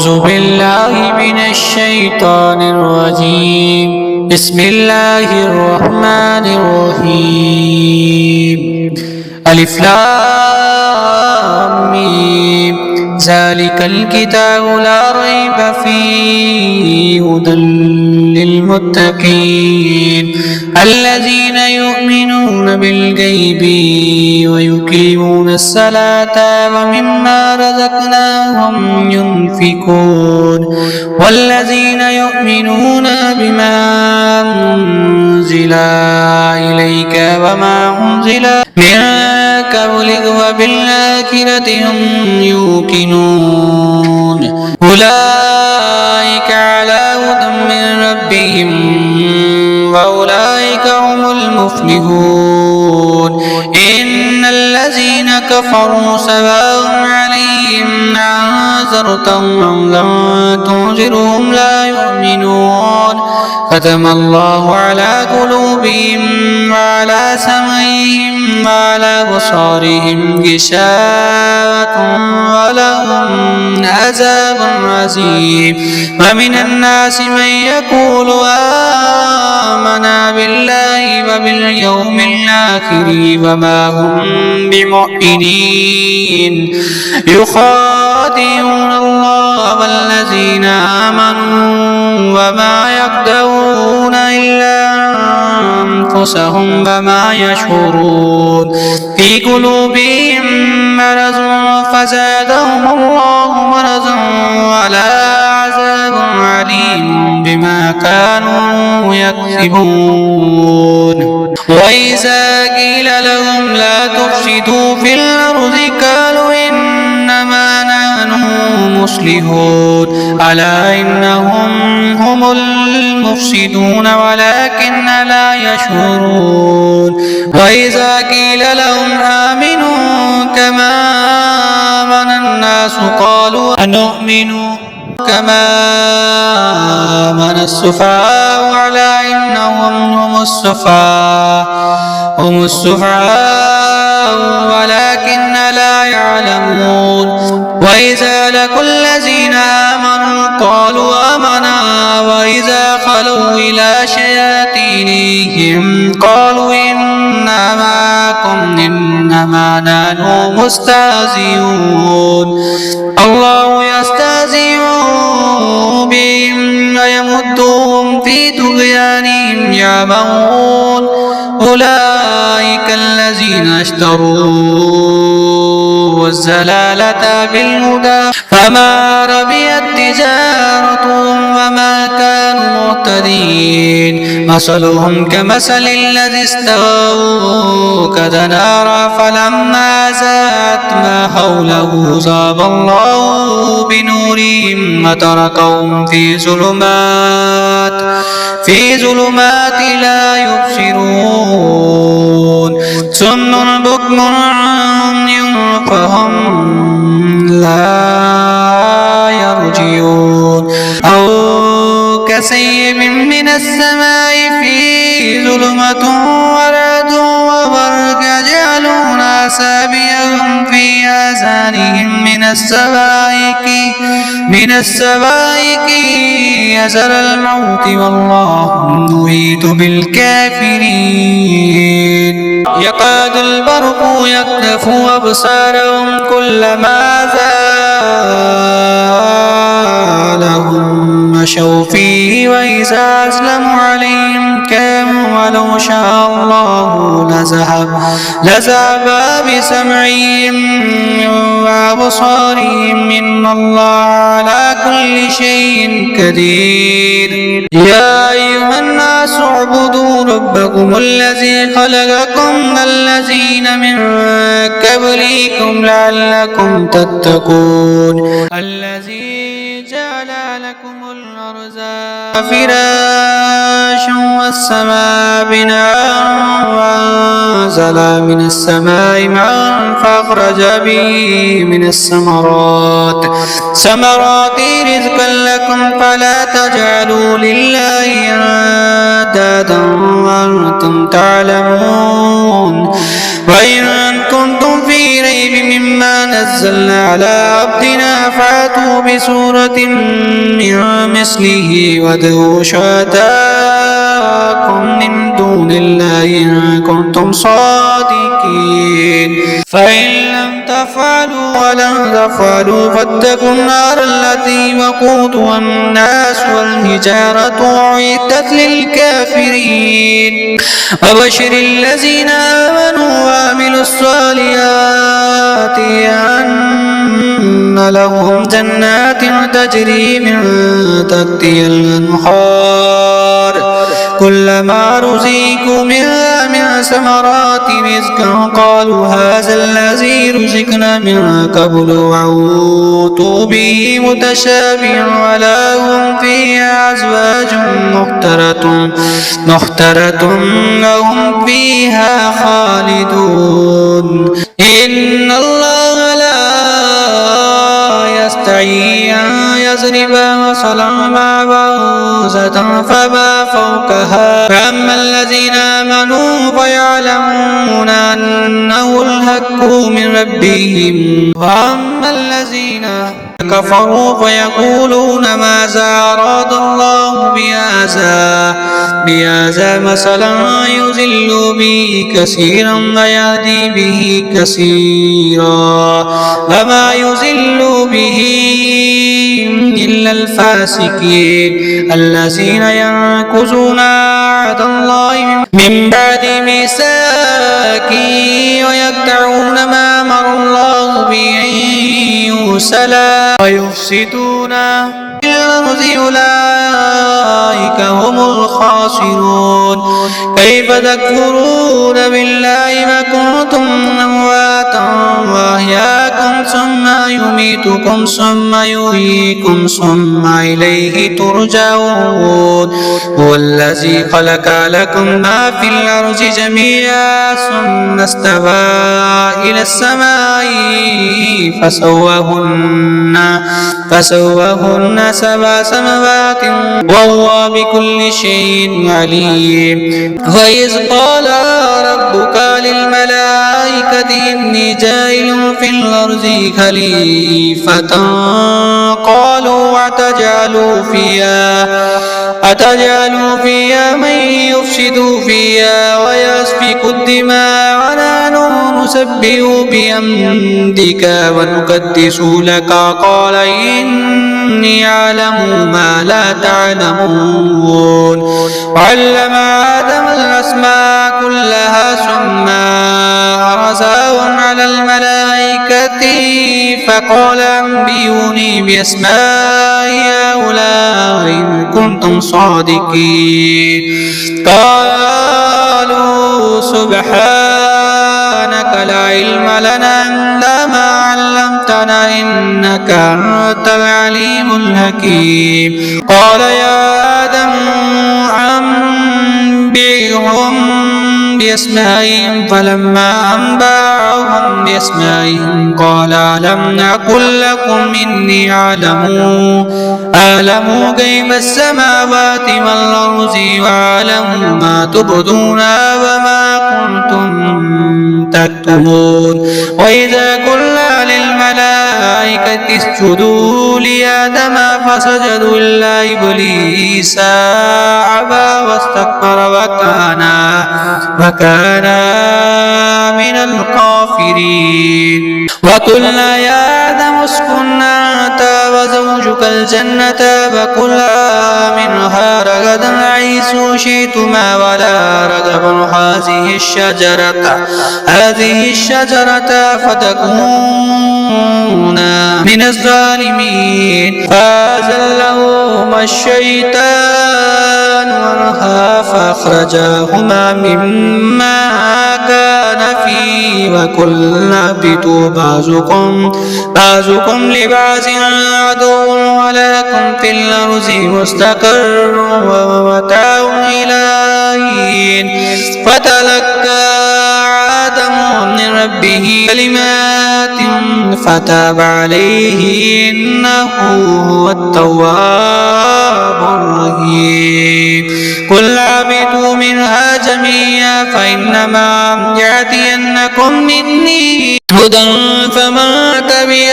أعوذ بالله من الشيطان الرجيم. بسم الله الرحمن الرحيم. ألف لام ميم. ذلك الكتاب لا ريب فيه هدى للمتقين الذين يؤمنون بالغيب ويقيمون الصلاة ومما رزقناهم ينفقون والذين يؤمنون بما أنزل إليك وما أنزل من قبلك وبالآخرة هم يوقنون أولئك على هدى من ربهم وأولئك هم المفلحون. إن الذين كفروا سواء عليهم أنذرتهم أم لم تنذرهم لا يؤمنون ختم الله على قلوبهم وعلى سمعهم وعلى أبصارهم غشاوة ولهم عذاب عظيم. ومن الناس من يقول آمنا بالله وباليوم الآخر وما هم بمؤمنين يخادعون الله والذين آمنوا وما يخدعون إلا أنفسهم وما يشعرون. في قلوبهم مرض فزادهم الله مرضا ولا عذاب عليم بما كانوا يكسبون. وإذا قيل لهم لا تفسدوا في الأرض قالوا إنما نحن مصلحون ألا إنهم هم المفسدون ولكن لا يشعرون. وإذا قيل لهم آمنوا كما آمن الناس قالوا أنؤمن كما آمن السفهاء ألا إنهم هم السفهاء ولكن لا يعلمون. وإذا لقوا الذين آمنوا قالوا آمنا وإذا خلوا إلى شياطينهم قالوا إنا معكم إنما نحن مستهزئون. الله يستهزئ بهم ويمدهم في طغيانهم يعمهون. أولئك الذين اشتروا الضلالة بالهدى فما ربحت تجارتهم وما كانوا مهتدين. مثلهم كمثل الذي استوقد نارا فلما زاءت ما حوله ذهب الله بنورهم وتركهم في ظلمات لا يبصرون. صم بكم عمي فهم لا يرجعون. أو كسيب من السماء فيه ظلمة ورعد وبرق يجعلون أصابعهم في آذانهم من السوائك يزر الموت والله محيط بالكافرين. يكاد البرق يخطف أبصارهم كلما زالهم مشوا فيه وإذا أظلموا عليهم قاموا ولو شاء الله لذهب بسمعهم وأبصارهم إن الله على كل شيء قدير. يا أيها الناس اعبدوا ربكم الذي خلقكم والذين من قبلكم لعلكم تتقون. الذي جعل لكم الأرض فراشا والسماء بناء وأنزل من السماء ماء فأخرج به من الثمرات رزقا لكم فلا تجعلوا لله أندادا وأنتم تعلمون. وإن كنتم في ريب مما نزلنا على عبدنا فأتوا بسورة سورة من مثله وادعوا شهداءكم من دون الله إن كنتم صادقين فإن لم تفعلوا ولن تفعلوا فاتقوا النار التي وقودها الناس والحجارة أعدت للكافرين وبشر الذين آمنوا وعملوا الصالحات أن لهم جنات تجري من تحتها الأنهار كلما رزقوا منها من ثمرات رزقا قالوا هذا الذي رزقنا من قبل وأوتوا به متشابها ولهم فيها أزواج مختلة وهم فيها خالدون إن الله لا يستحيي أن يضرب مثلا ما بعوضة فما فوقها فأما الذين آمنوا فيعلمون أنه الحق من ربهم وأما الذين كفروا فيقولون ماذا أراد الله بهذا مثلا يضل به كثيرا ويهدي به كثيرا وما يضل به إلا الفاسقين الذين ينقضون عهد الله من بعد ميثاقه ويقطعون ما أمر الله به أن يوصل ويفسدون في الأرض أولئك هم الخاسرون كيف تكفرون بالله وكنتم أمواتا وأحياكم ثم يميتكم ثم يحييكم ثم إليه ترجعون هو الذي خلق لكم ما في الأرض جميعا ثم استوى إلى السماء فسواهن سبع سماوات وهو بكل شيء عليم وإذ قال ربك للملائكة إني جاعل في الأرض خليفة قالوا أتجعل فيها من يفسد فيها ويسفك الدماء ونحن نسبح بحمدك ونقدس لك قال إني أعلم ما لا تعلمون وعلم آدم الأسماء كلها ثم عرضهم على الملائكة فقال أنبئوني بأسماء هؤلاء إن كنتم صادقين قالوا سبحانك لا علم لنا إلا ما علمتنا إنك أنت العليم الحكيم قال يا آدم أنبئهم بأسمائهم فلما أنبأهم بأسمائهم قال ألم أقل لكم إني أعلم غيب السماوات والأرض وأعلم ما تبدون وما كنتم تكتمون وإذا قلنا للملائكة اسجدوا لآدم فسجدوا إلا إبليس أبى واستكبر وكان من الكافرين وقلنا يا آدم اسكن أنت وزوجك الجنة فكلا منها رغدا حيث شئتما ولا رغبا هذه الشجرة فتكونا من الظالمين فأزلهما الشيطان عنها فأخرجاهما مما كان فيه وقلنا اهبطوا بعضكم لبعض عدو ولكم في الأرض مستقر ومتاع إلى حين فتلقى آدم من ربه كلمات فتاب عليه إنه هو التواب الرحيم قل اهبطوا منها جميعا فإنما يأتينكم مني هدى فمن تبع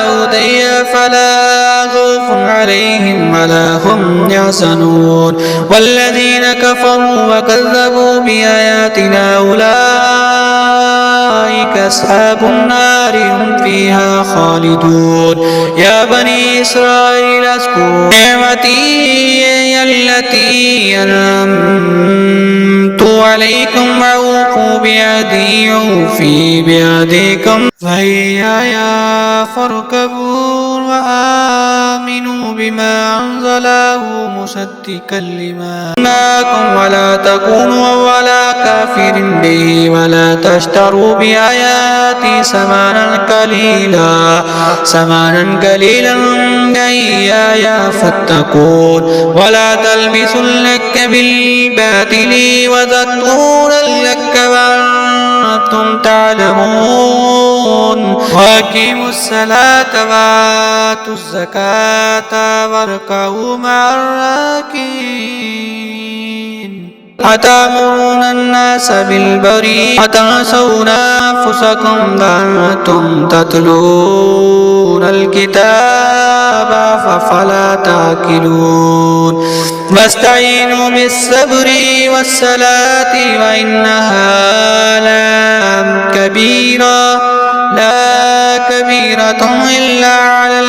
هدي فلا خوف عليهم ولا هم يحزنون والذين كفروا وكذبوا بآياتنا أولئك أصحاب النار هم فيها خالدون يا بني إسرائيل اذكروا نعمتي التي أنعمت عليكم وأوفوا بعهدي أوفي بعهدكم فإياي فاركبون وآمنوا بما أنزله مصدقا لما معكم ولا تكونوا أول كافر به ولا تشتروا بآياتي ثمنا قليلا إياي فاتقون ولا تلبسوا الحق بالباطل وتكتمون الحق وأنتم تعلمون وأقيموا الصلاة وآتوا الزكاة واركعوا مع الراكعين أتأمرون الناس بالبر وتنسون أنفسكم وأنتم تتلون الكتاب فلا تعقلون واستعينوا بالصبر والصلاة وإنها لا كبيرة إلا على